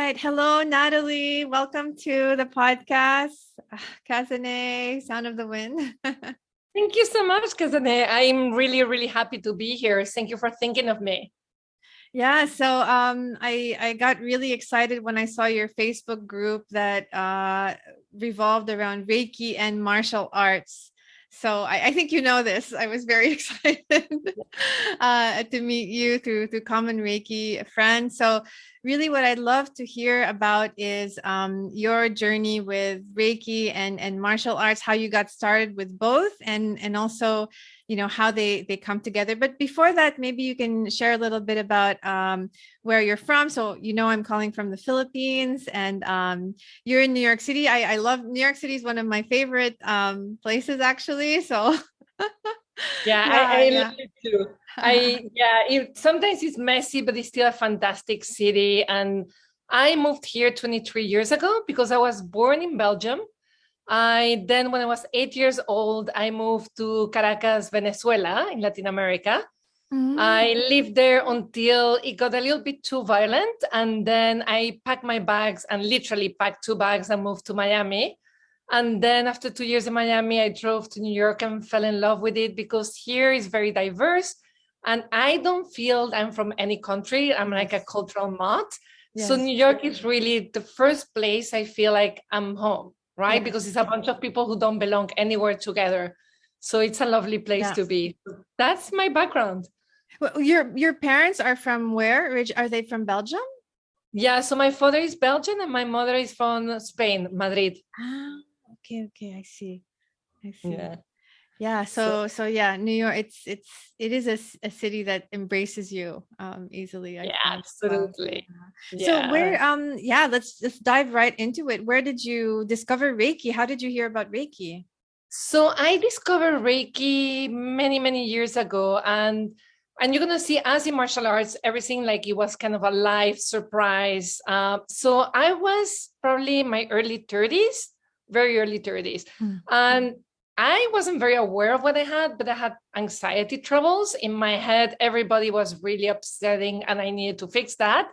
right. Hello, Nathalie. Welcome to the podcast. Kazane, Sound of the Wind. Thank you so much, Kazane. I'm really, really happy to be here. Thank you for thinking of me. Yeah, so I got really excited when I saw your Facebook group that revolved around Reiki and martial arts. So I think you know this. I was very excited to meet you through common Reiki friends. So really what I'd love to hear about is your journey with Reiki and martial arts, how you got started with both, and also how they come together. But before that, maybe you can share a little bit about where you're from. So I'm calling from the Philippines, and you're in New York City. I love New York City. Is one of my favorite places, actually. So yeah, I love it too. Sometimes it's messy, but it's still a fantastic city. And I moved here 23 years ago because I was born in Belgium. Then when I was 8 years old, I moved to Caracas, Venezuela, in Latin America. Mm-hmm. I lived there until it got a little bit too violent. And then I packed my bags and literally packed 2 bags and moved to Miami. And then after 2 years in Miami, I drove to New York and fell in love with it because here is very diverse. And I don't feel I'm from any country. I'm like a cultural mutt. Yes. So New York is really the first place I feel like I'm home. Right? Yes. Because it's a bunch of people who don't belong anywhere together. So it's a lovely place to be. That's my background. Well, your parents are from where? Are they from Belgium? Yeah, so my father is Belgian and my mother is from Spain, Madrid. Ah, okay, I see. Yeah, so yeah, New York, it is a city that embraces you easily. Absolutely. So where let's dive right into it. Where did you discover Reiki? How did you hear about Reiki? So I discovered Reiki many years ago, and you're gonna see, as in martial arts, everything like it was kind of a live surprise. So I was probably in my early 30s, very early 30s, and I wasn't very aware of what I had, but I had anxiety troubles. In my head, everybody was really upsetting and I needed to fix that.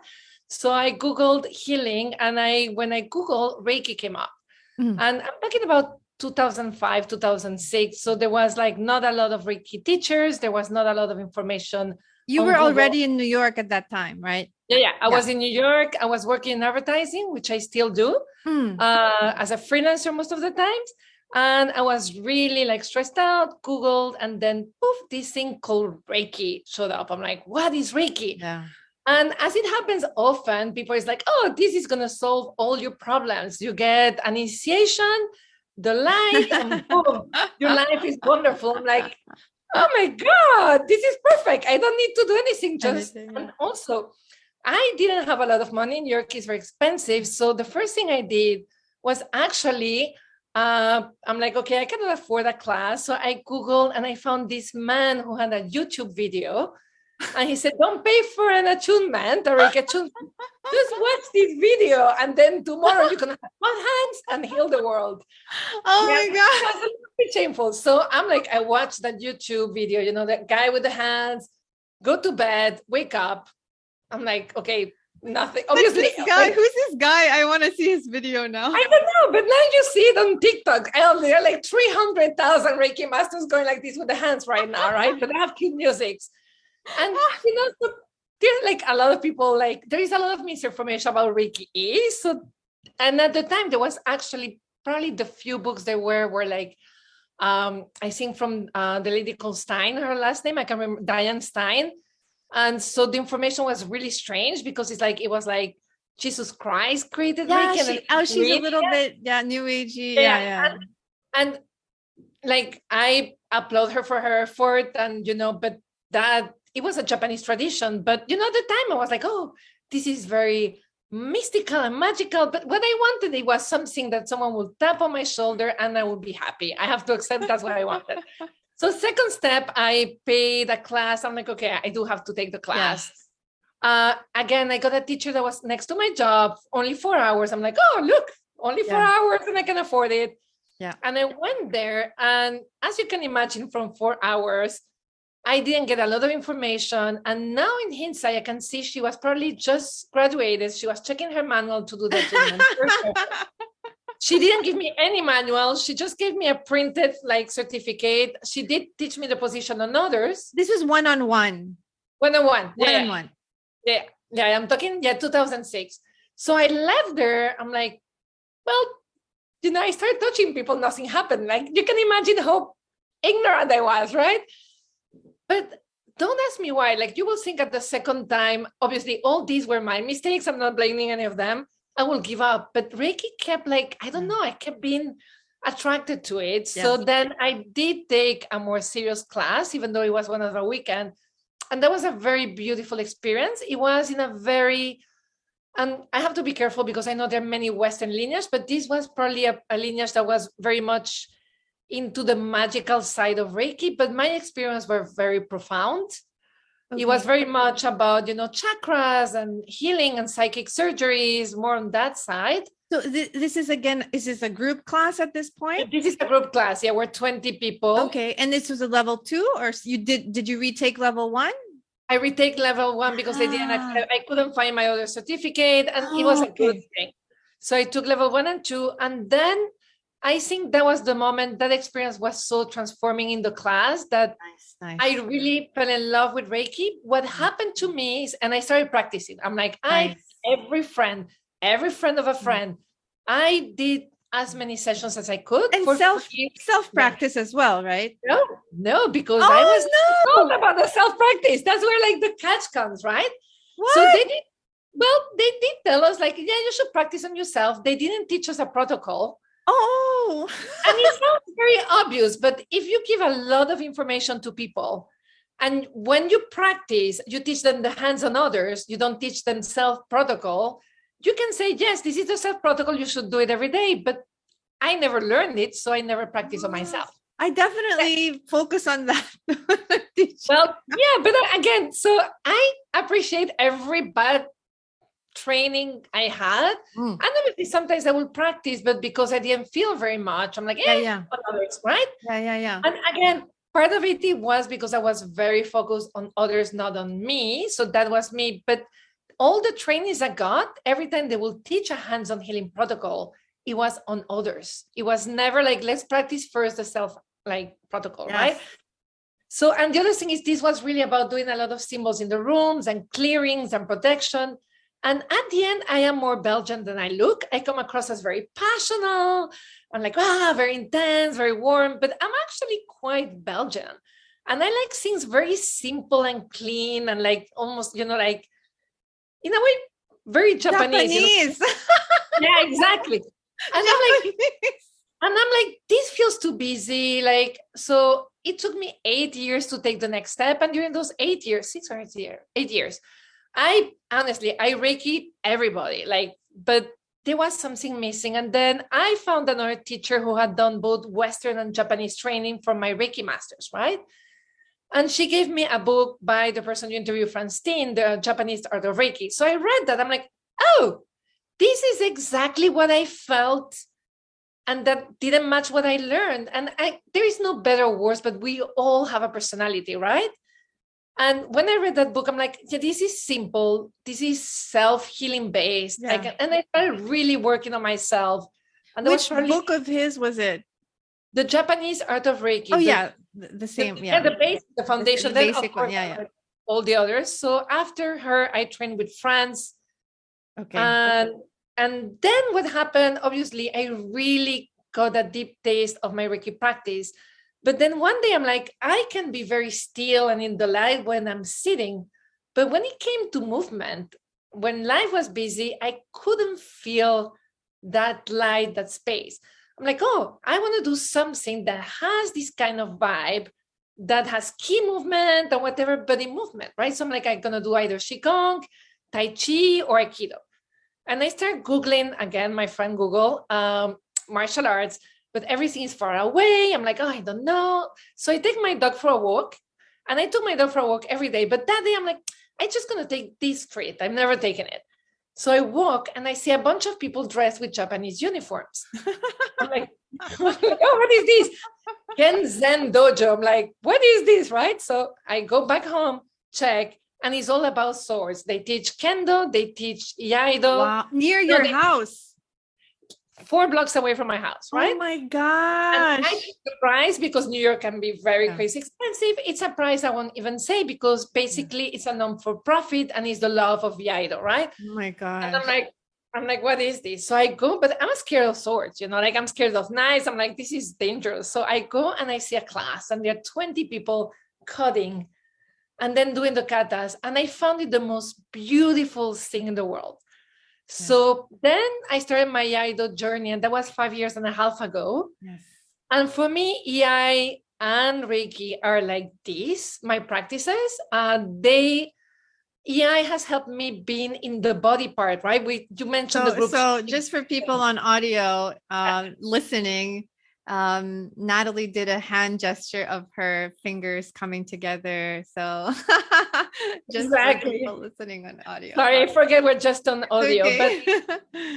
So I Googled healing, and when I Googled, Reiki came up. And I'm talking about 2005, 2006. So there was like not a lot of Reiki teachers. There was not a lot of information. You were Google. Already in New York at that time, right? Yeah. I was in New York. I was working in advertising, which I still do as a freelancer most of the times. And I was really like stressed out, Googled, and then poof, this thing called Reiki showed up. I'm like, what is Reiki? Yeah. And as it happens often, people is like, oh, this is going to solve all your problems. You get an initiation, the light, and boom, your life is wonderful. I'm like, oh my God, this is perfect. I don't need to do anything. And also, I didn't have a lot of money. New York is very expensive. So the first thing I did was actually, I'm like, okay, I cannot afford a class. So I Googled and I found this man who had a YouTube video. And he said, don't pay for an attunement or Reiki attunement. Just watch this video. And then tomorrow you can have 1 hands and heal the world. Oh my God. It was a little bit shameful. So I'm like, I watched that YouTube video, that guy with the hands, go to bed, wake up. I'm like, okay, nothing. Obviously, who's this guy? I want to see his video now. I don't know, but now you see it on TikTok. There are like 300,000 Reiki masters going like this with the hands right now, right? But they have cute music. And so there's like a lot of people, like there is a lot of misinformation about Reiki. And at the time there was actually probably the few books there were like I think from the lady called Stein, her last name, I can remember, Diane Stein. And so the information was really strange because it was like Jesus Christ created Reiki. She's a little bit new agey. Yeah. And like I applaud her for her effort, and but that it was a Japanese tradition. But at the time I was like, oh, this is very mystical and magical. But what I wanted, it was something that someone would tap on my shoulder and I would be happy. I have to accept that's what I wanted. So second step, I paid a class. I'm like, okay, I do have to take the class. Yes. Again, I got a teacher that was next to my job, only 4 hours. I'm like, oh, look, only 4 hours and I can afford it. Yeah. And I went there. And as you can imagine, from 4 hours, I didn't get a lot of information. And now in hindsight, I can see she was probably just graduated. She was checking her manual to do the attunement. She didn't give me any manual. She just gave me a printed like certificate. She did teach me the position on others. This was one-on-one. One-on-one. One-on-one. Yeah. I'm talking, 2006. So I left there. I'm like, well, I started touching people. Nothing happened. Like, you can imagine how ignorant I was, right? But don't ask me why. Like, you will think at the second time, obviously, all these were my mistakes. I'm not blaming any of them. I will give up. But Reiki kept like, I don't know, I kept being attracted to it. Yeah. So then I did take a more serious class, even though it was one of a weekend. And that was a very beautiful experience. It was in a very, and I have to be careful because I know there are many Western lineages, but this was probably a lineage that was very much into the magical side of Reiki. But my experience were very profound. Okay. It was very much about, chakras and healing and psychic surgeries, more on that side. So this is a group class at this point? This is a group class. Yeah, we're 20 people. Okay. And this was a level 2, or did you retake level 1? I retake level 1 because I couldn't find my other certificate, and it was a good thing. So I took level 1 and 2. And then I think that was the moment, that experience was so transforming in the class that nice. I really fell in love with Reiki. What happened to me is, and I started practicing. I'm like, every friend of a friend, I did as many sessions as I could. And self-practice as well, right? No, because I was told about the self-practice. That's where like the catch comes, right? What? So they did tell us like, you should practice on yourself. They didn't teach us a protocol. Oh, and it sounds very obvious, but if you give a lot of information to people, and when you practice, you teach them the hands on others, you don't teach them self-protocol, you can say, yes, this is the self-protocol, you should do it every day, but I never learned it, so I never practice on myself. I definitely focus on that. Well, yeah, but again, so I appreciate every bad training I had. And obviously sometimes I will practice, but because I didn't feel very much, I'm like, on others, right? Yeah. And again, part of it was because I was very focused on others, not on me. So that was me. But all the trainings I got, every time they will teach a hands-on healing protocol, it was on others. It was never like, let's practice first the self like protocol, right? So, and the other thing is, this was really about doing a lot of symbols in the rooms and clearings and protection. And at the end, I am more Belgian than I look. I come across as very passionate. I'm like, very intense, very warm, but I'm actually quite Belgian. And I like things very simple and clean and like almost, like in a way, very Japanese. Yeah, exactly. And I'm like, this feels too busy. Like, so it took me 8 years to take the next step. And during those 8 years, 8 years, I Reiki everybody, but there was something missing. And then I found another teacher who had done both Western and Japanese training from my Reiki masters, right? And she gave me a book by the person you interviewed, Francine, The Japanese Art of Reiki. So I read that. I'm like, oh, this is exactly what I felt. And that didn't match what I learned. And there is no better or worse, but we all have a personality, right? And when I read that book, I'm like, yeah, this is simple. This is self-healing based. Yeah. And I started really working on myself. And which book of his was it? The Japanese Art of Reiki. Oh, yeah. The same. Yeah. The base, the foundation. The basic one. Yeah. All the others. So after her, I trained with France. Okay. And then what happened, obviously, I really got a deep taste of my Reiki practice. But then one day I'm like, I can be very still and in the light when I'm sitting. But when it came to movement, when life was busy, I couldn't feel that light, that space. I'm like, oh, I want to do something that has this kind of vibe, that has key movement and whatever, but in movement, right? So I'm like, I'm going to do either Qigong, Tai Chi, or Aikido. And I started Googling, again, my friend Google, martial arts, but everything is far away. I'm like, oh, I don't know. So I take my dog for a walk, and I took my dog for a walk every day. But that day I'm like, I'm just going to take this street. I've never taken it. So I walk and I see a bunch of people dressed with Japanese uniforms. I'm like, oh, what is this? Ken Zen Dojo. I'm like, what is this, right? So I go back home, check, and it's all about swords. They teach Kendo, they teach Iaido. Wow. Near your house. 4 blocks away from my house, right? Oh my gosh. And I think the price, because New York can be very crazy expensive, it's a price I won't even say, because basically it's a non-for-profit and it's the love of Iaido, right? Oh my gosh. And I'm like, what is this? So I go, but I'm scared of swords, like I'm scared of knives. I'm like, this is dangerous. So I go and I see a class and there are 20 people cutting and then doing the katas. And I found it the most beautiful thing in the world. So then I started my Iaido journey, and that was 5.5 years ago. Yes. And for me, Iai and Reiki are like this, my practices. Iai has helped me being in the body part, right? You mentioned the group. So just for people on audio listening, Nathalie did a hand gesture of her fingers coming together. So just for people listening on audio. Sorry, I forget we're just on audio. Okay.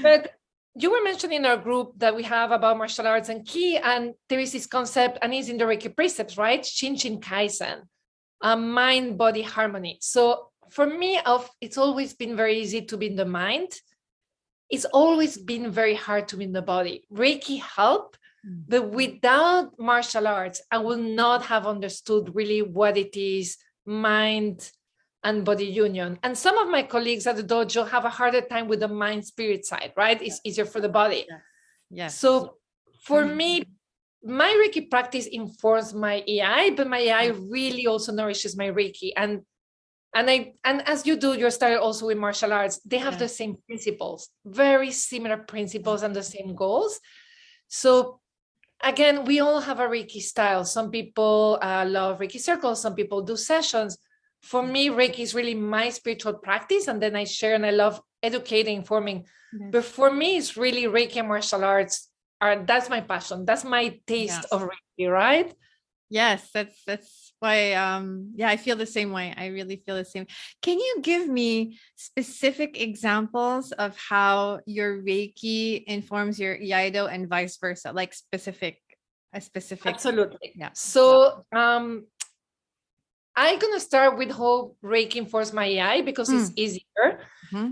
But you were mentioning in our group that we have about martial arts and ki, and there is this concept, and it's in the Reiki precepts, right? Shinshin Kaizen, mind-body harmony. So for me, it's always been very easy to be in the mind. It's always been very hard to be in the body. Reiki help, but without martial arts, I will not have understood really what it is, mind and body union. And some of my colleagues at the dojo have a harder time with the mind spirit side, right? It's easier for the body. Yes. So for me, my Reiki practice informs my Iai, but my Iai really also nourishes my Reiki. And as you do your style also with martial arts, they have the same principles, very similar principles and the same goals. So again, we all have a Reiki style. Some people love Reiki circles, some people do sessions. For me, Reiki is really my spiritual practice, and then I share, and I love educating, informing. But for me, it's really Reiki and martial arts. That's my passion. That's my taste of Reiki, right? Yes, that's why. I feel the same way. I really feel the same. Can you give me specific examples of how your Reiki informs your Iaido and vice versa? Like specific. Absolutely. Yeah. So I'm gonna start with how Reiki informs my Iai, because it's easier.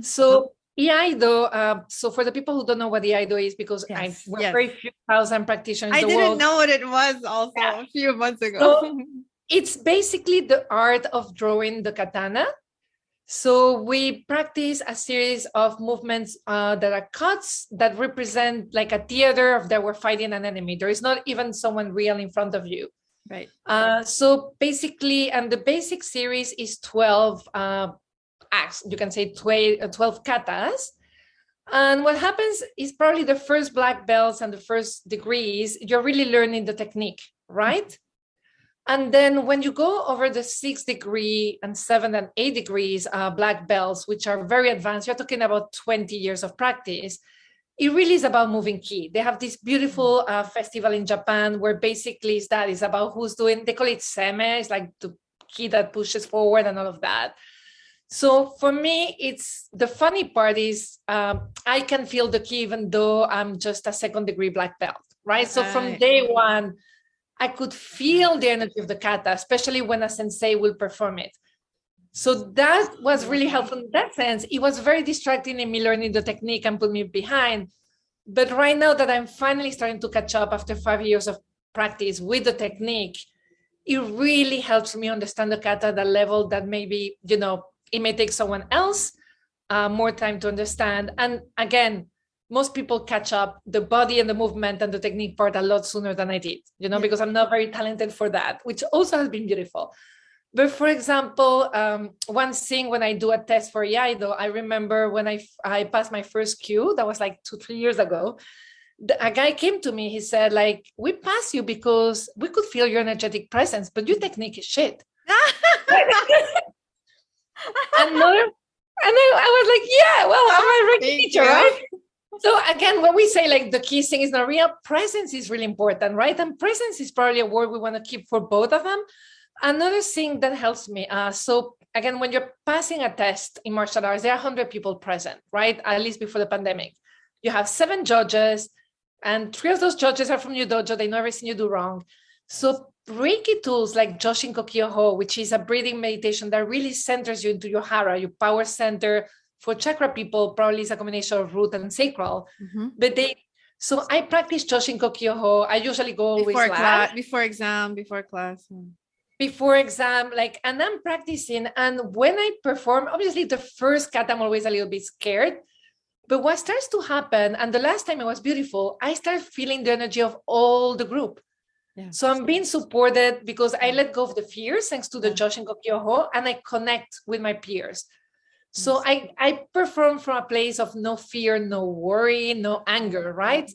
So Iaido, so for the people who don't know what Iaido is, because we're very few thousand practitioners in the world. I didn't know what it was also a few months ago. So it's basically the art of drawing the katana. So we practice a series of movements that are cuts that represent like a theater of that we're fighting an enemy. There is not even someone real in front of you. Right. So basically, and the basic series is 12 acts. You can say 12 katas. And what happens is probably the first black belts and the first degrees, you're really learning the technique, right? And then when you go over the 6 degree and 7 and 8 degrees black belts, which are very advanced, you're talking about 20 years of practice. It really is about moving ki. They have this beautiful festival in Japan where basically it's about who's doing, they call it seme, it's like the ki that pushes forward and all of that. So for me, it's the funny part is I can feel the ki even though I'm just a 2nd degree black belt, right? So from day one, I could feel the energy of the kata, especially when a sensei will perform it. So that was really helpful in that sense. It was very distracting in me learning the technique and put me behind. But right now that I'm finally starting to catch up after 5 years of practice with the technique, it really helps me understand the kata at a level that maybe, it may take someone else more time to understand. And again, most people catch up the body and the movement and the technique part a lot sooner than I did, because I'm not very talented for that, which also has been beautiful. But for example, one thing when I do a test for Iaido, I remember when I passed my first Q, that was like 2-3 years ago, a guy came to me, he said like, we passed you because we could feel your energetic presence, but your technique is shit. And I was like, yeah, well, I'm a Reiki teacher, right? So again, when we say like the key thing is not real, presence is really important, right? And presence is probably a word we want to keep for both of them. Another thing that helps me, so again, when you're passing a test in martial arts, there are 100 people present, right? At least before the pandemic. You have 7 judges, and 3 of those judges are from your dojo. They know everything you do wrong. So Reiki tools like Joshinko Kyoho, which is a breathing meditation that really centers you into your hara, your power center. For chakra people, probably it's a combination of root and sacral. But so I practice Joshinko Kyoho. I usually go before class, before exam, before class. Before exam, like, and I'm practicing. And when I perform, obviously the first cut, I'm always a little bit scared. But what starts to happen, and the last time it was beautiful, I start feeling the energy of all the group. Yeah. So I'm being supported because I let go of the fears thanks to the Joshinko Kyoho, and I connect with my peers. So I perform from a place of no fear, no worry, no anger, right?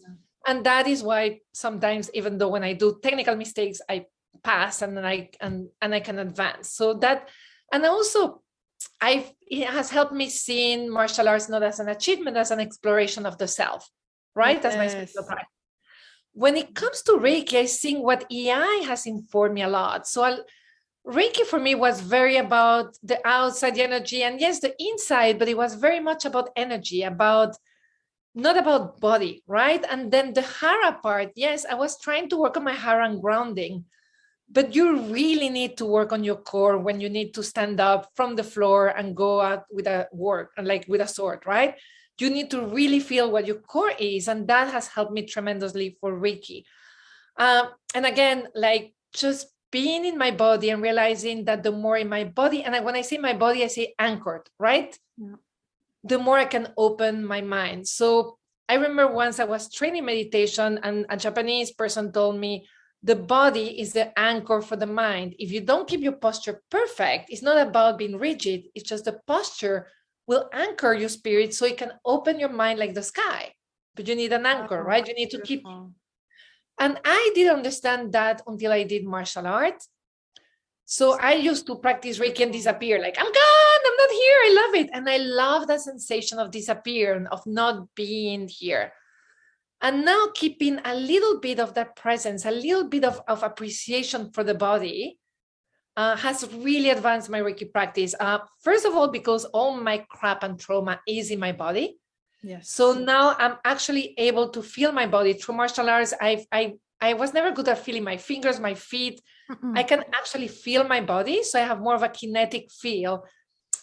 And that is why sometimes, even though when I do technical mistakes, I pass and then I can advance. So that, and also it has helped me seeing martial arts not as an achievement, as an exploration of the self, right? That's my spiritual practice. When it comes to Reiki, I think what EI has informed me a lot. So Reiki for me was very about the outside, the energy, and yes, the inside, but it was very much about energy, not about body, right? And then the hara part, yes, I was trying to work on my hara and grounding, but you really need to work on your core when you need to stand up from the floor and go out with a work, like with a sword, right? You need to really feel what your core is. And that has helped me tremendously for Reiki. And again, like just being in my body and realizing that the more in my body, and when I say my body, I say anchored, right? Yeah. The more I can open my mind. So I remember once I was training meditation and a Japanese person told me, the body is the anchor for the mind. If you don't keep your posture perfect, it's not about being rigid. It's just the posture will anchor your spirit so it can open your mind like the sky. But you need an anchor, right? You need to keep. And I didn't understand that until I did martial arts. So I used to practice Reiki and disappear, like, I'm gone, I'm not here, I love it. And I love that sensation of disappearing, of not being here. And now keeping a little bit of that presence, a little bit of appreciation for the body has really advanced my Reiki practice. First of all, because all my crap and trauma is in my body. Yes. So now I'm actually able to feel my body through martial arts. I was never good at feeling my fingers, my feet. I can actually feel my body. So I have more of a kinetic feel.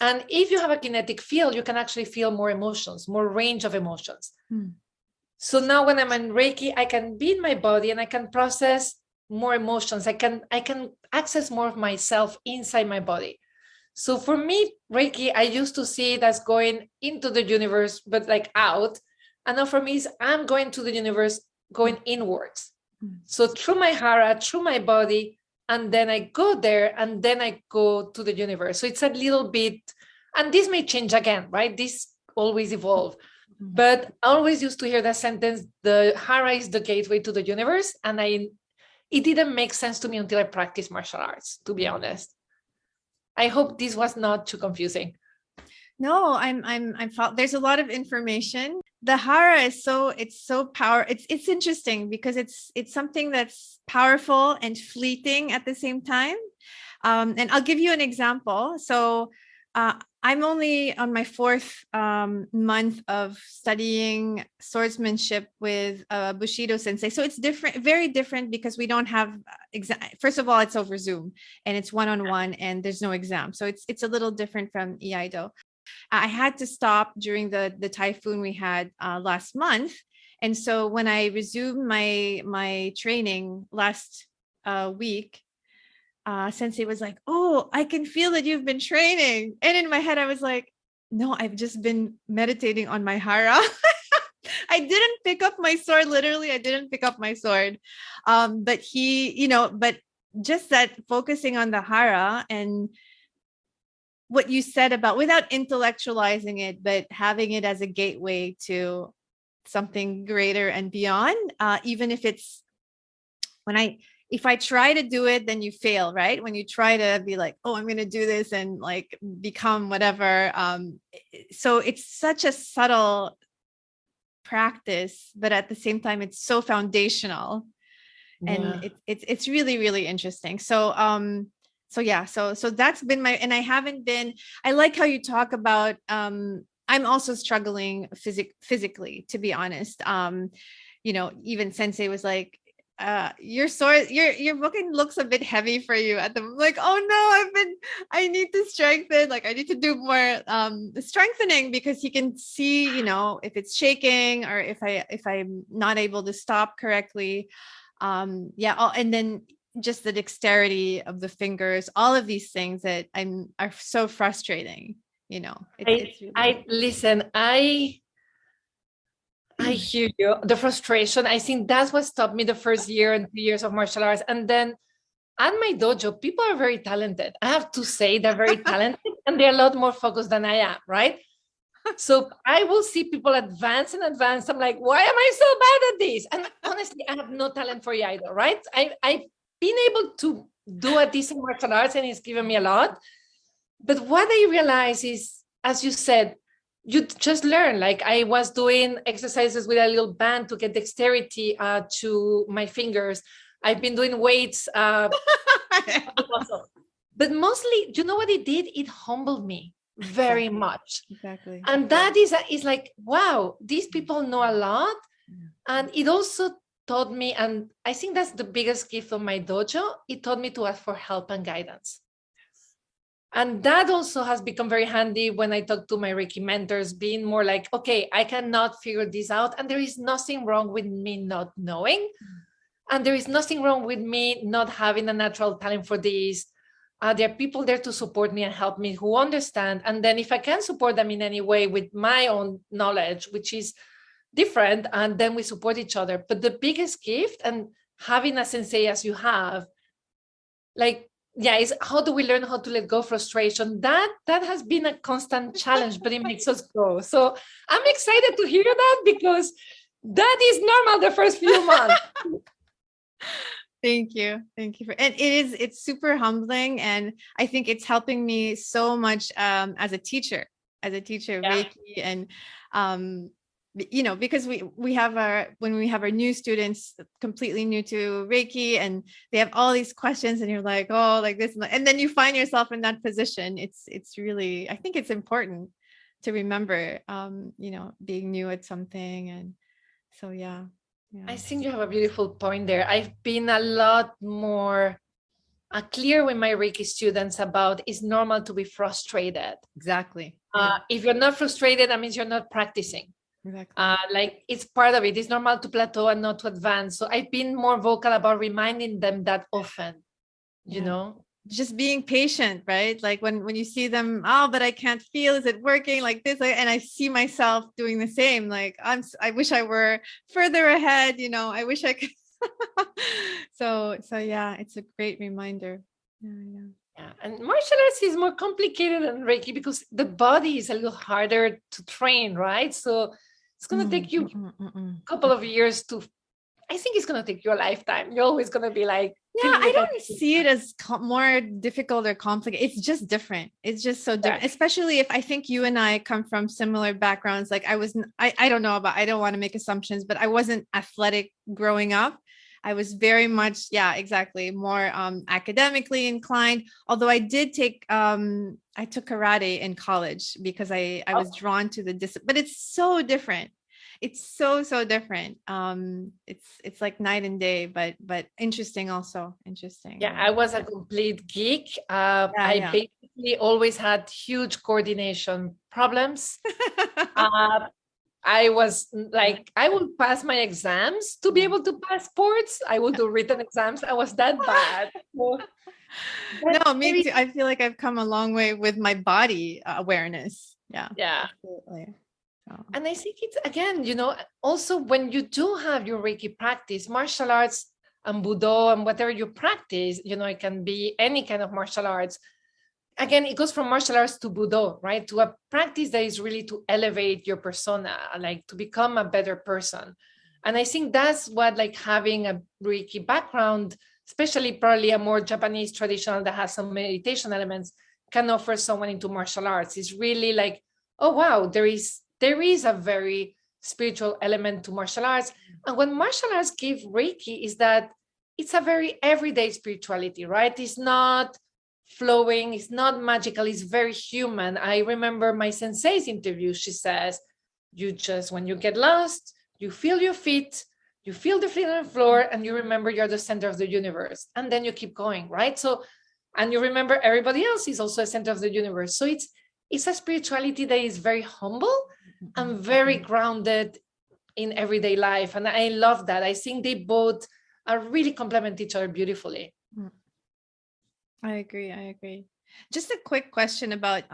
And if you have a kinetic feel, you can actually feel more emotions, more range of emotions. So now when I'm in Reiki, I can be in my body and I can process more emotions. I can access more of myself inside my body. So for me, Reiki, I used to see it as going into the universe, but like out. And now for me, I'm going to the universe, going inwards. So through my hara, through my body, and then I go there, and then I go to the universe. So it's a little bit, and this may change again, right? This always evolve. But I always used to hear that sentence, the hara is the gateway to the universe. And it didn't make sense to me until I practiced martial arts, to be honest. I hope this was not too confusing. No, I'm there's a lot of information. The hara is it's interesting because it's something that's powerful and fleeting at the same time. And I'll give you an example. So I'm only on my 4th month of studying swordsmanship with Bushido sensei. So it's different, very different, because we don't have first of all, it's over Zoom and it's one-on-one and there's no exam. So it's a little different from Iaido. I had to stop during the typhoon we had last month. And so when I resumed my training last week, Sensei was like, "Oh, I can feel that you've been training." And in my head, I was like, "No, I've just been meditating on my hara." I didn't pick up my sword. Literally, I didn't pick up my sword. But but just that focusing on the hara and what you said about, without intellectualizing it, but having it as a gateway to something greater and beyond, even if it's if I try to do it, then you fail, right? When you try to be like, oh, I'm going to do this and like become whatever. So it's such a subtle practice, but at the same time, it's so foundational. And it's really, really interesting. So yeah, so that's been my, and I like how you talk about, I'm also struggling physically, to be honest. Even Sensei was like, your booking looks a bit heavy for you at the, like, oh no, I need to strengthen, like I need to do more strengthening, because he can see, if it's shaking, or if I'm not able to stop correctly. And then just the dexterity of the fingers, all of these things that are so frustrating. It's really, I listen, I hear you. The frustration. I think that's what stopped me the first year and 2 years of martial arts. And then at my dojo, people are very talented. I have to say they're very talented, and they're a lot more focused than I am, right? So I will see people advance and advance. I'm like, why am I so bad at this? And honestly, I have no talent for Iaido, right? I've been able to do a decent martial arts, and it's given me a lot. But what I realize is, as you said, you just learn. Like I was doing exercises with a little band to get dexterity to my fingers. I've been doing weights. But mostly, you know what it did? It humbled me very much. Exactly. And that is like, wow, these people know a lot. And it also taught me, and I think that's the biggest gift of my dojo, it taught me to ask for help and guidance. And that also has become very handy when I talk to my Reiki mentors, being more like, okay, I cannot figure this out. And there is nothing wrong with me not knowing. And there is nothing wrong with me not having a natural talent for this. There are people there to support me and help me who understand. And then if I can support them in any way with my own knowledge, which is different, and then we support each other. But the biggest gift, and having a sensei as you have, like, is how do we learn how to let go frustration? That has been a constant challenge, but it makes us grow. So I'm excited to hear that, because that is normal the first few months. Thank you. And it's super humbling. And I think it's helping me so much as a teacher of Reiki. And, because we have when we have our new students completely new to Reiki, and they have all these questions, and you're like, oh, like this, and then you find yourself in that position. It's really, I think it's important to remember, being new at something. And so, yeah. I think you have a beautiful point there. I've been a lot more clear with my Reiki students about it's normal to be frustrated. Exactly. If you're not frustrated, that means you're not practicing. Exactly. Like it's part of it. It's normal to plateau and not to advance. So I've been more vocal about reminding them that often, just being patient, right? Like when you see them, oh, but I can't feel, is it working like this? And I see myself doing the same. Like I wish I were further ahead, I wish I could. So yeah, it's a great reminder. Yeah. And martial arts is more complicated than Reiki, because the body is a little harder to train, right? So it's going to take you a couple of years I think it's going to take you a lifetime. You're always going to be like, I don't see it as more difficult or complicated. It's just different. It's just so different, especially if I think you and I come from similar backgrounds. Like I don't know about, I don't want to make assumptions, but I wasn't athletic growing up. I was very much, exactly, more academically inclined. Although I did I took karate in college because I was drawn to the discipline, but it's so different. It's so different. It's like night and day, but interesting also. Interesting. Yeah, I was a complete geek. I basically always had huge coordination problems. I was like, I would pass my exams to be able to pass sports. I would do written exams. I was that bad. No, me too. I feel like I've come a long way with my body awareness. Yeah. Absolutely. And I think it's, again, also when you do have your Reiki practice, martial arts and Budo and whatever you practice, it can be any kind of martial arts. Again, it goes from martial arts to Budo, right? To a practice that is really to elevate your persona, like to become a better person. And I think that's what, like, having a Reiki background, especially probably a more Japanese traditional that has some meditation elements, can offer someone into martial arts. It's really like, oh, wow, there is a very spiritual element to martial arts. And what martial arts give Reiki is that it's a very everyday spirituality, right? It's not flowing. It's not magical. It's very human. I remember my sensei's interview. She says, you just, when you get lost, you feel your feet, you feel the feet on the floor, and you remember you're the center of the universe. And then you keep going, right? So, and you remember everybody else is also a center of the universe. So it's a spirituality that is very humble and very grounded in everyday life. And I love that. I think they both are really complement each other beautifully. I agree. Just a quick question about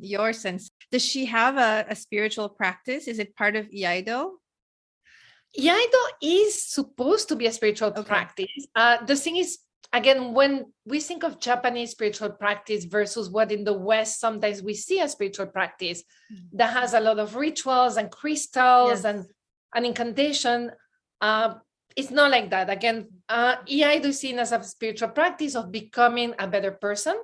your sense. Does she have a spiritual practice? Is it part of Iaido? Iaido is supposed to be a spiritual practice. The thing is, again, when we think of Japanese spiritual practice versus what in the West sometimes we see as spiritual practice that has a lot of rituals and crystals and incantation, it's not like that. Again, Iaido is seen as a spiritual practice of becoming a better person.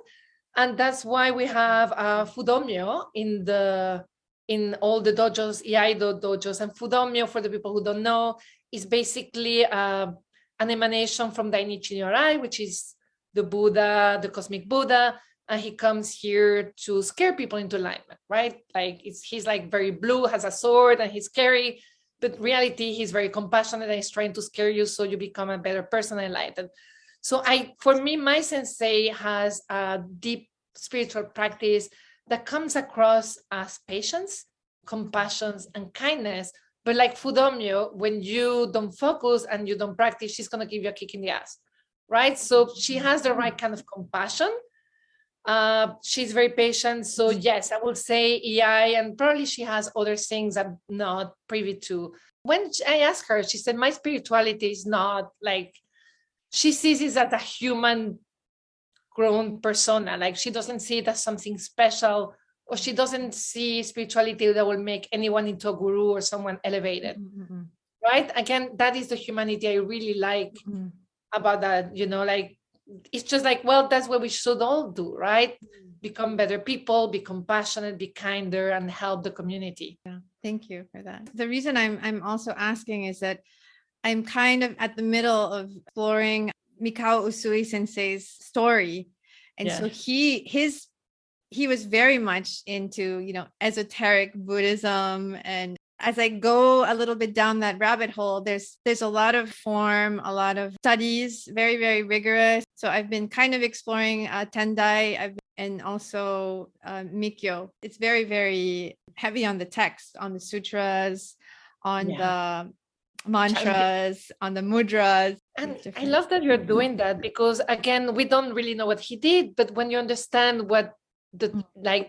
And that's why we have Fudomyo in all the dojos, Iaido dojos. And Fudomyo, for the people who don't know, is basically an emanation from Dainichi Nyorai, which is the Buddha, the cosmic Buddha. And he comes here to scare people into alignment, right? Like he's like very blue, has a sword, and he's scary. But in reality, he's very compassionate and he's trying to scare you so you become a better person and enlightened. So for me, my sensei has a deep spiritual practice that comes across as patience, compassion, and kindness. But like Fudomyo, when you don't focus and you don't practice, she's going to give you a kick in the ass, right? So she has the right kind of compassion. She's very patient. So yes, I would say EI, and probably she has other things I'm not privy to. When I asked her, she said, my spirituality is not like, she sees it as a human grown persona. Like she doesn't see it as something special, or she doesn't see spirituality that will make anyone into a guru or someone elevated. Right? Again, that is the humanity I really like about that, like, it's just like, well, that's what we should all do, right? Become better people, be compassionate, be kinder, and help the community. Yeah, thank you for that. The reason I'm also asking is that I'm kind of at the middle of exploring Mikao Usui sensei's story. And so he was very much into, esoteric Buddhism. And as I go a little bit down that rabbit hole, there's a lot of form, a lot of studies, very, very rigorous. So I've been kind of exploring Tendai and also Mikyo. It's very, very heavy on the text, on the sutras, on the mantras, on the mudras. And I love that you're doing that, because again, we don't really know what he did, but when you understand what the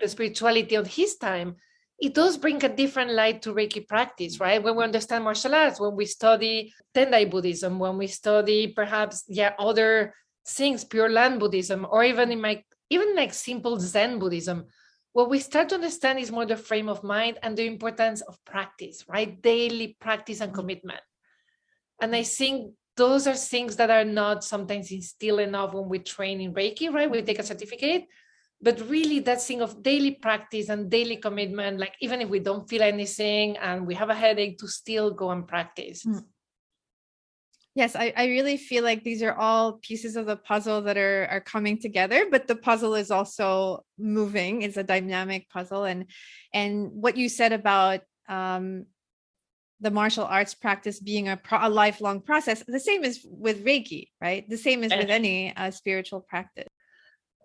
spirituality of his time, it does bring a different light to Reiki practice, right? When we understand martial arts, when we study Tendai Buddhism, when we study perhaps other things, Pure Land Buddhism, or even like simple Zen Buddhism, what we start to understand is more the frame of mind and the importance of practice, right? Daily practice and commitment. And I think those are things that are not sometimes instilled enough when we train in Reiki, right? We take a certificate, but really that thing of daily practice and daily commitment, like even if we don't feel anything and we have a headache, to still go and practice. Yes, I really feel like these are all pieces of the puzzle that are coming together, but the puzzle is also moving. It's a dynamic puzzle. And what you said about the martial arts practice being a lifelong process, the same is with Reiki, right? The same as with any spiritual practice.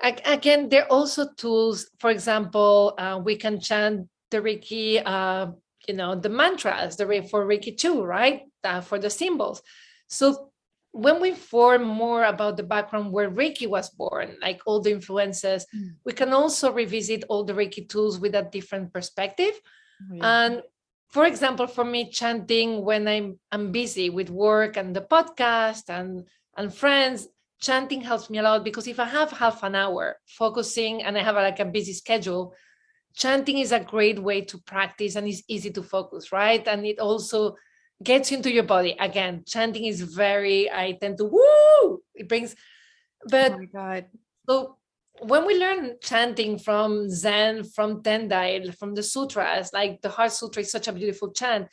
Again, there are also tools. For example, we can chant the Reiki, the mantras, for Reiki 2, right? For the symbols. So when we form more about the background where Reiki was born, like all the influences, we can also revisit all the Reiki tools with a different perspective. And for example, for me, chanting when I'm busy with work and the podcast and friends, chanting helps me a lot, because if I have half an hour focusing and I have a busy schedule, chanting is a great way to practice and it's easy to focus, right? And it also gets into your body. Again, chanting is I tend to it brings, but oh my God. So when we learn chanting from Zen, from Tendai, from the sutras, like the Heart Sutra is such a beautiful chant,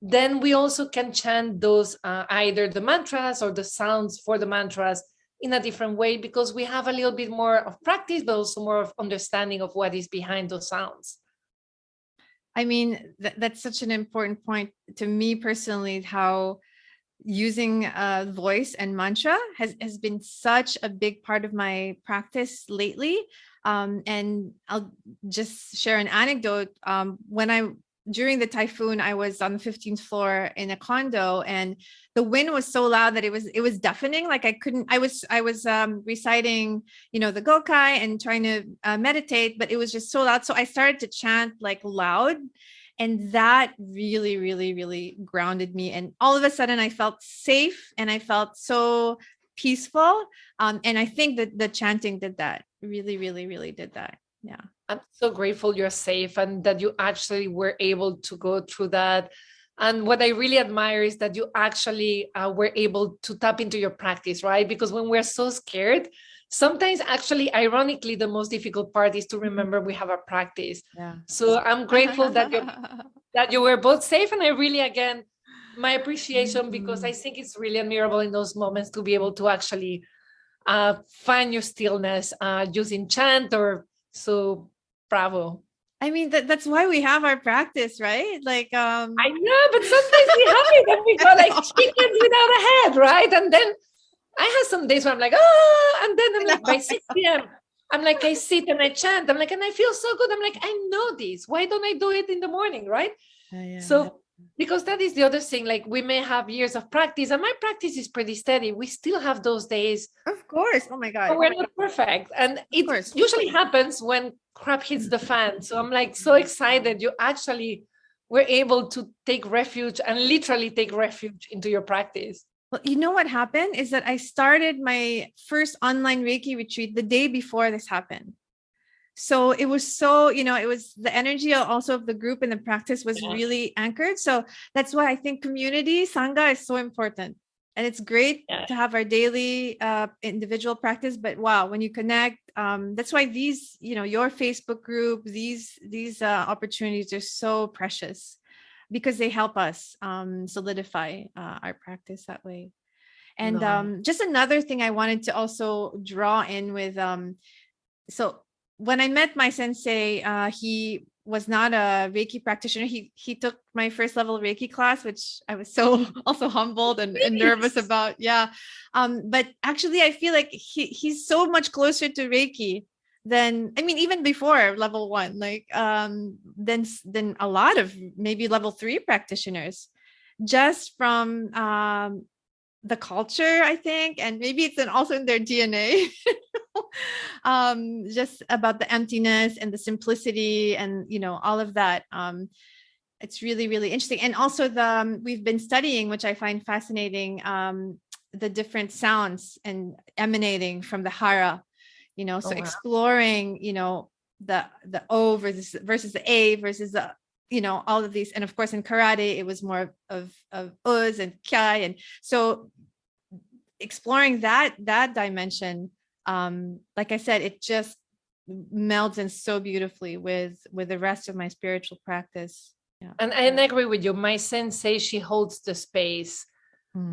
then we also can chant those either the mantras or the sounds for the mantras in a different way because we have a little bit more of practice, but also more of understanding of what is behind those sounds. I mean, that's such an important point to me personally, how using voice and mantra has been such a big part of my practice lately. And I'll just share an anecdote. During the typhoon, I was on the 15th floor in a condo, and the wind was so loud that it was deafening. Like I was reciting, the Gokai and trying to meditate, but it was just so loud. So I started to chant like loud, and that really, really, really grounded me. And all of a sudden I felt safe and I felt so peaceful. And I think that the chanting did that. Really, really, really did that. Yeah. I'm so grateful you're safe and that you actually were able to go through that. And what I really admire is that you actually were able to tap into your practice, right? Because when we're so scared, sometimes actually, ironically, the most difficult part is to remember we have a practice. Yeah. So I'm grateful that you were both safe. And I really, again, my appreciation, because I think it's really admirable in those moments to be able to actually find your stillness using chant or so. Bravo. I mean, that's why we have our practice, right? Like, I know, but sometimes we have it and we go like chickens without a head, right? And then I have some days where I'm like, and then I'm like, by 6 p.m., I'm like, I sit and I chant. I'm like, and I feel so good. I'm like, I know this. Why don't I do it in the morning, right? Yeah. So, because that is the other thing, like we may have years of practice and my practice is pretty steady. We still have those days. Of course. Oh my God. We're not perfect. And it usually happens when crap hits the fan. So I'm like so excited. You actually were able to take refuge and literally take refuge into your practice. Well, you know what happened is that I started my first online Reiki retreat the day before this happened. So it was so, it was the energy also of the group and the practice was really anchored. So that's why I think community, Sangha is so important. And it's great to have our daily individual practice. But wow, when you connect, that's why these, your Facebook group, these opportunities are so precious because they help us solidify our practice that way. And just another thing I wanted to also draw in with, so when I met my sensei, he was not a Reiki practitioner. He took my first level Reiki class, which I was so also humbled and nervous about. Yeah. But actually I feel like he's so much closer to Reiki than, even before level 1, like, than a lot of maybe level 3 practitioners, just from, the culture, I think, and maybe it's also in their DNA. Just about the emptiness and the simplicity and all of that. It's really, really interesting. And also we've been studying, which I find fascinating, the different sounds and emanating from the hara, exploring, the O versus the A versus the, all of these. And of course in karate it was more of uz and kyai, and so exploring that dimension, like I said, it just melds in so beautifully with the rest of my spiritual practice. Yeah. And I agree with you. My sensei, she holds the space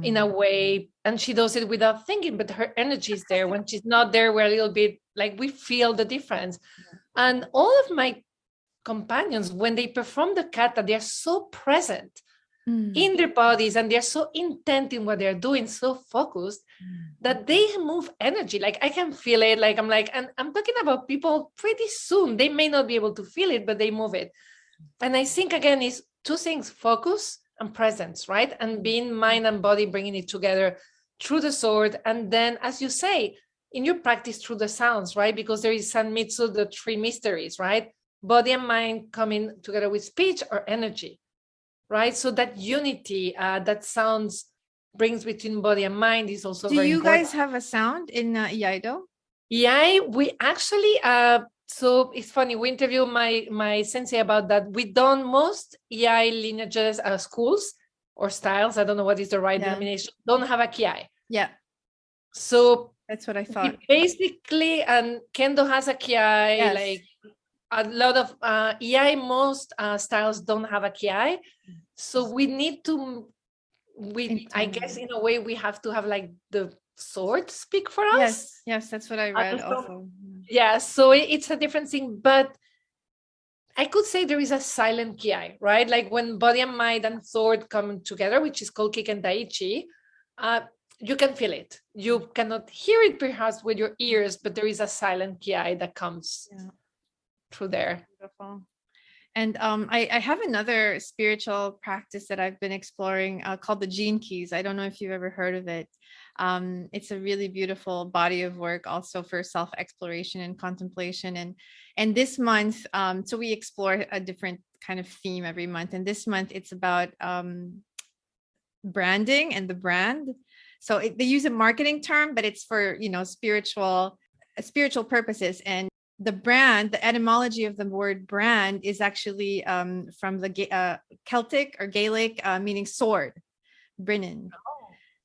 in a way, and she does it without thinking, but her energy is there. When she's not there, we're a little bit like, we feel the difference. And all of my companions, when they perform the kata, they're so present in their bodies and they're so intent in what they're doing, so focused that they move energy. Like I can feel it. Like I'm like, and I'm talking about people pretty soon. They may not be able to feel it, but they move it. And I think again, is two things: focus and presence, right? And being mind and body, bringing it together through the sword. And then, as you say, in your practice through the sounds, right? Because there is Sanmitsu, the 3 mysteries, right? Body and mind coming together with speech or energy, right? So that unity that sounds brings between body and mind is also very important. Do you guys have a sound in Iaido? Yeah, we actually, so it's funny, we interviewed my sensei about that. We done most Iai lineages, schools or styles, I don't know what is the right denomination, don't have a Kiai. Yeah. So that's what I thought. Basically, and Kendo has a Kiai, like a lot of Iai, most styles don't have a Kiai. So we need to, I guess in a way we have to have like the sword speak for us. Yes, that's what I read also. Yeah, so it's a different thing, but I could say there is a silent ki, right? Like when body and mind and sword come together, which is called kick and daichi, you can feel it. You cannot hear it perhaps with your ears, but there is a silent ki that comes through there. Beautiful. And I have another spiritual practice that I've been exploring called the Gene Keys. I don't know if you've ever heard of it. It's a really beautiful body of work also for self-exploration and contemplation. And this month, so we explore a different kind of theme every month. And this month it's about branding and the brand. So they use a marketing term, but it's for, spiritual purposes. And the brand, the etymology of the word brand is actually from the Celtic or Gaelic, meaning sword, Brennan.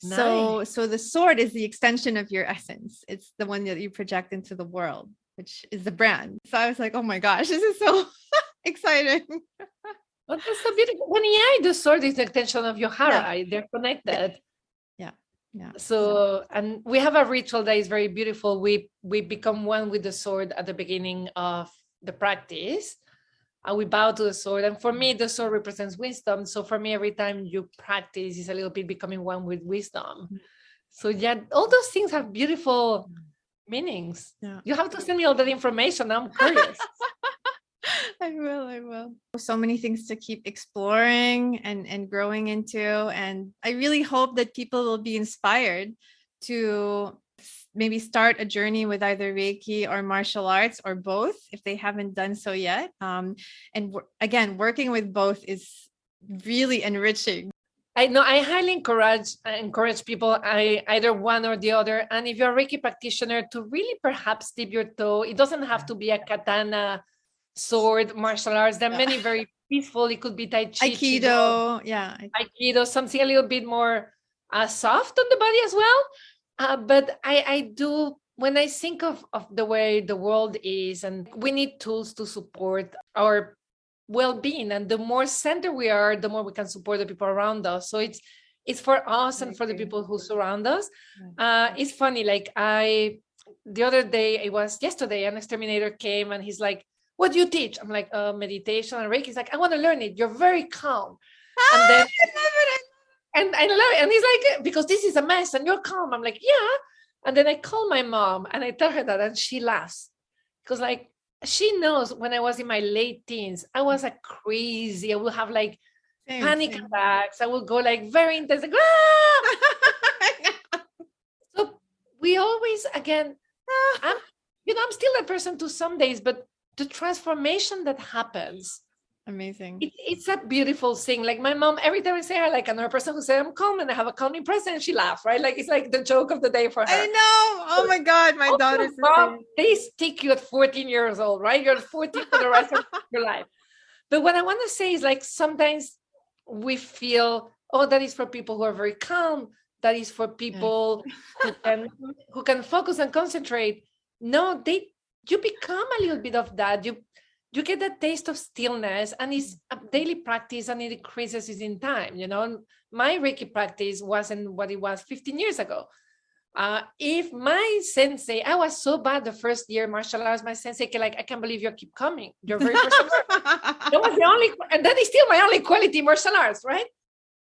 Nice. So the sword is the extension of your essence. It's the one that you project into the world, which is the brand. So I was like, oh my gosh, this is so exciting. Well, that's so beautiful. When the sword is the extension of your hara, they're connected. Yeah. So, and we have a ritual that is very beautiful. We become one with the sword at the beginning of the practice. We bow to the sword. And for me, the sword represents wisdom. So for me, every time you practice, is a little bit becoming one with wisdom. So yeah, all those things have beautiful meanings. Yeah. You have to send me all that information. I'm curious. I will. So many things to keep exploring and growing into. And I really hope that people will be inspired to maybe start a journey with either Reiki or martial arts or both, if they haven't done so yet. And again, working with both is really enriching. I know I highly encourage people, either one or the other. And if you're a Reiki practitioner, to really perhaps dip your toe. It doesn't have to be a katana sword martial arts. There are many very peaceful. It could be tai chi, aikido, aikido, something a little bit more soft on the body as well. But I do, when I think of the way the world is, and we need tools to support our well-being, and the more centered we are, the more we can support the people around us. So it's for us and for the people who surround us. It's funny, like the other day, it was yesterday, an exterminator came and he's like, what do you teach? I'm like, meditation and Reiki. He's like, I want to learn it. You're very calm. And then and I love it. And he's like, because this is a mess and you're calm. I'm like, yeah. And then I call my mom and I tell her that, and she laughs because like she knows when I was in my late teens, I was a crazy. I will have like panic attacks. I will go like very intense. Like, So we always, again, I'm still that person to some days, but the transformation that happens, amazing. It's a beautiful thing. Like my mom, every time I say her, like another person who said I'm calm and I have a calming presence, she laughs, right? Like it's like the joke of the day for her. I know. Oh my God, my daughter's mom, they stick you at 14 years old, right? You're 14 for the rest of your life. But what I want to say is like sometimes we feel, oh, that is for people who are very calm. That is for people who can focus and concentrate. No, you become a little bit of that. You get that taste of stillness, and it's a daily practice, and it increases in time. My Reiki practice wasn't what it was 15 years ago. If my sensei, I was so bad the first year martial arts, my sensei, like, I can't believe you keep coming. You're very personal. That was the only, and that is still my only quality martial arts, right?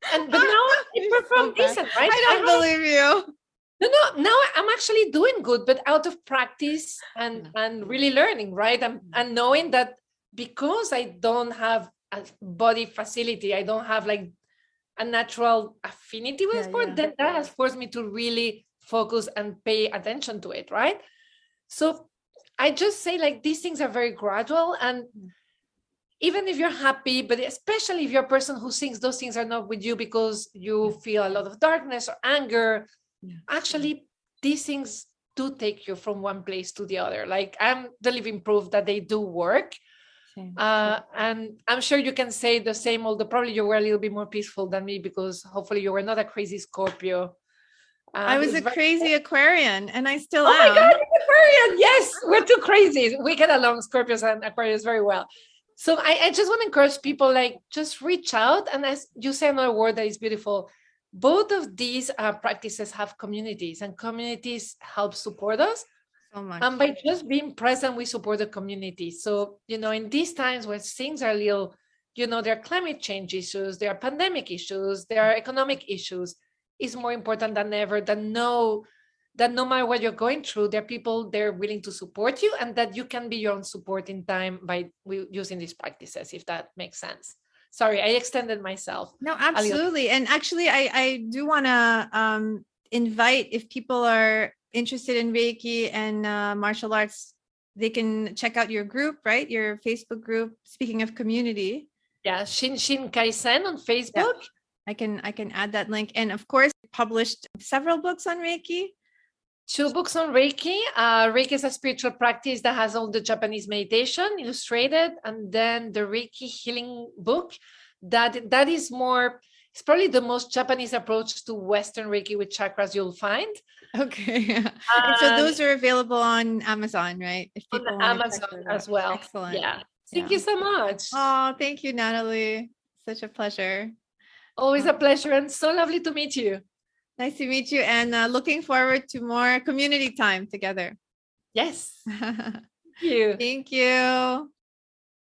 But now I perform decent, right? I don't believe you. No, now I'm actually doing good, but out of practice and really learning, right? And knowing that because I don't have a body facility, I don't have like a natural affinity with sport, then that has forced me to really focus and pay attention to it, right? So I just say like these things are very gradual, and even if you're happy, but especially if you're a person who thinks those things are not with you because you feel a lot of darkness or anger, actually, these things do take you from one place to the other. Like I'm the living proof that they do work. And I'm sure you can say the same, although probably you were a little bit more peaceful than me because hopefully you were not a crazy Scorpio. I was a crazy Aquarian, and I still am. Oh my God, Aquarian. Yes, we're too crazy. We get along, Scorpios and Aquarius, very well. So I just want to encourage people, like, just reach out. And as you say another word that is beautiful, both of these practices have communities, and communities help support us. So much. And by just being present, we support the community. So, in these times where things are a little, there are climate change issues, there are pandemic issues, there are economic issues, it's more important than ever that no matter what you're going through, there are people there willing to support you, and that you can be your own support in time by using these practices, if that makes sense. Sorry, I extended myself. No, absolutely. And actually, I do want to invite, if people are interested in Reiki and martial arts, they can check out your group, right? Your Facebook group. Speaking of community. Yeah, Shin Kaizen on Facebook. Yeah. I can add that link. And of course, published several books on Reiki. 2 books on Reiki. Reiki is a spiritual practice that has all the Japanese meditation illustrated, and then the Reiki healing book that is more, it's probably the most Japanese approach to Western Reiki with chakras you'll find. Okay. And so those are available on Amazon, right? If people on Amazon as well. Excellent. Yeah. Thank you so much. Oh, thank you, Nathalie. Such a pleasure. Always a pleasure, and so lovely to meet you. Nice to meet you, and looking forward to more community time together. Yes. Thank you. Thank you.